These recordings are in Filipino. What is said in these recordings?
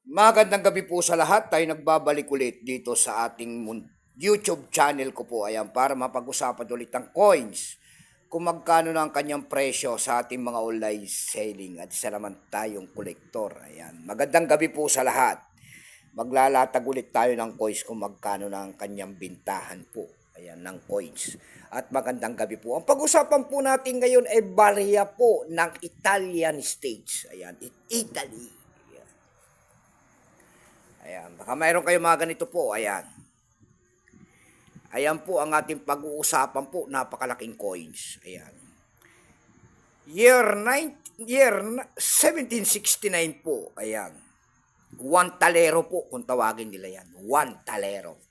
Magandang gabi po sa lahat. Tayo nagbabalik ulit dito sa ating YouTube channel ko po. Ayan, para mapag-usapan ulit ang coins. Kung magkano na ang kanyang presyo sa ating mga online selling. At isa naman tayong kolektor. Ayan, magandang gabi po sa lahat. Maglalatag ulit tayo ng coins kung magkano na ang kanyang bintahan po. Ayan, ng coins. At magandang gabi po. Ang pag-usapan po natin ngayon ay barya po ng Italian States. Ayan, Italy. Ayan, baka mayroon kayo mga ganito po, ayan. Ayan po ang ating pag-uusapan po, napakalaking coins. Ayan. Year 1769 po, ayan. 1 talero po, kung tawagin nila yan. 1 talero.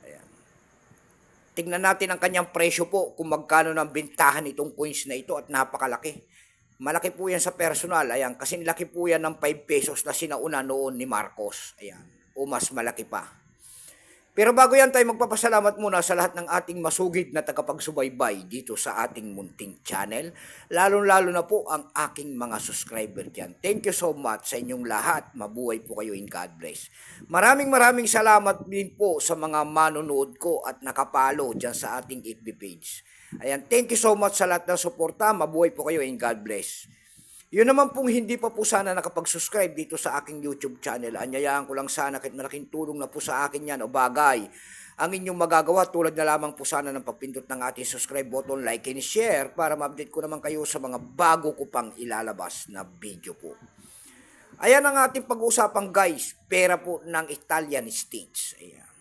Ayan. Tingnan natin ang kanyang presyo po, kung magkano ng bintahan itong coins na ito at napakalaki. Malaki po yan sa personal, ayan, kasi laki po yan ng 5 pesos na sinauna noon ni Marcos, ayan, o mas malaki pa. Pero bago yan tayo magpapasalamat muna sa lahat ng ating masugid na tagapagsubaybay dito sa ating munting channel, lalo-lalo na po ang aking mga subscriber dyan. Thank you so much sa inyong lahat, mabuhay po kayo in God bless. Maraming salamat din po sa mga manonood ko at nakapalo dyan sa ating FB page. Ayan, thank you so much sa lahat ng suporta. Mabuhay po kayo and God bless. Yun naman pong hindi pa po sana nakapag-subscribe dito sa aking YouTube channel. Anyayaan ko lang sana kahit malaking tulong na po sa akin yan o bagay. Ang inyong magagawa tulad na lamang po sana ng pagpindot ng ating subscribe button, like and share para ma-update ko naman kayo sa mga bago ko pang ilalabas na video po. Ayan ang ating pag-uusapan guys, pera po ng Italian States. Ayan.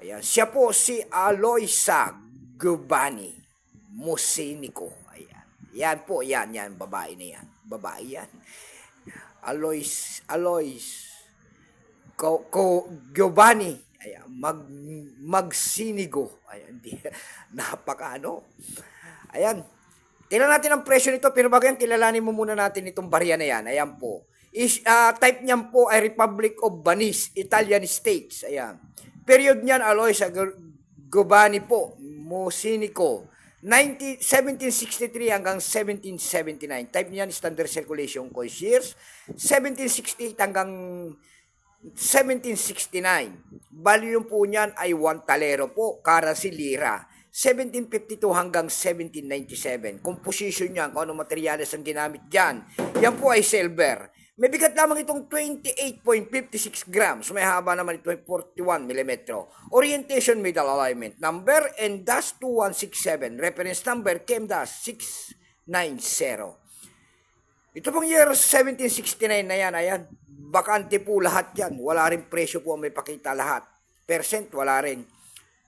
Ayan, siya po si Aloisa Giovanni Mocenico. Ayan. Yan po, yan, babae na yan. Babae yan. Alois Giovanni. Ayan, Magsinigo. Ayan, napaka-ano. Ayan. Tingnan natin ang presyo nito, pero bago yan, kilalanin mo muna natin itong barya na yan. Ayan po. Type niyan po ay Republic of Venice, Italian States. Ayan. Period niyan, Alois Giovanni po, Mocenico, 1763 hanggang 1779. Type niyan, standard circulation coins years, 1768 hanggang 1769. Value po niyan ay 1 talero po, currency lira. 1752 hanggang 1797. Composition niyan, kung anong materyales ang ginamit dyan. Yan po ay silver. May bigat lamang itong 28.56 grams. May haba naman ito ay 41 mm. Orientation middle alignment number and dash 2167. Reference number KM-690. Ito pong year 1769 na yan, ayan. Bakante po lahat yan. Wala rin presyo po ang may pakita lahat. Percent, wala rin.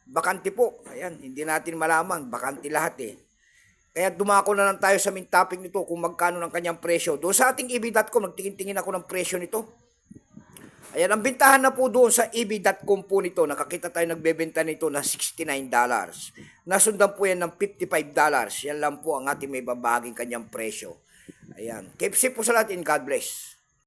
Bakante po. Ayan, hindi natin malaman. Bakante lahat eh. Kaya dumako na lang tayo sa main topic nito kung magkano ng kanyang presyo. Doon sa ating EB.com, nagtingin-tingin ako ng presyo nito. Ayan, ang bintahan na po doon sa EB.com po nito. Nakakita tayo nagbebenta nito na $69. Nasundan po yan ng $55. Yan lang po ang ating may babaging kanyang presyo. Ayan. Keep safe po sa lahat and God bless.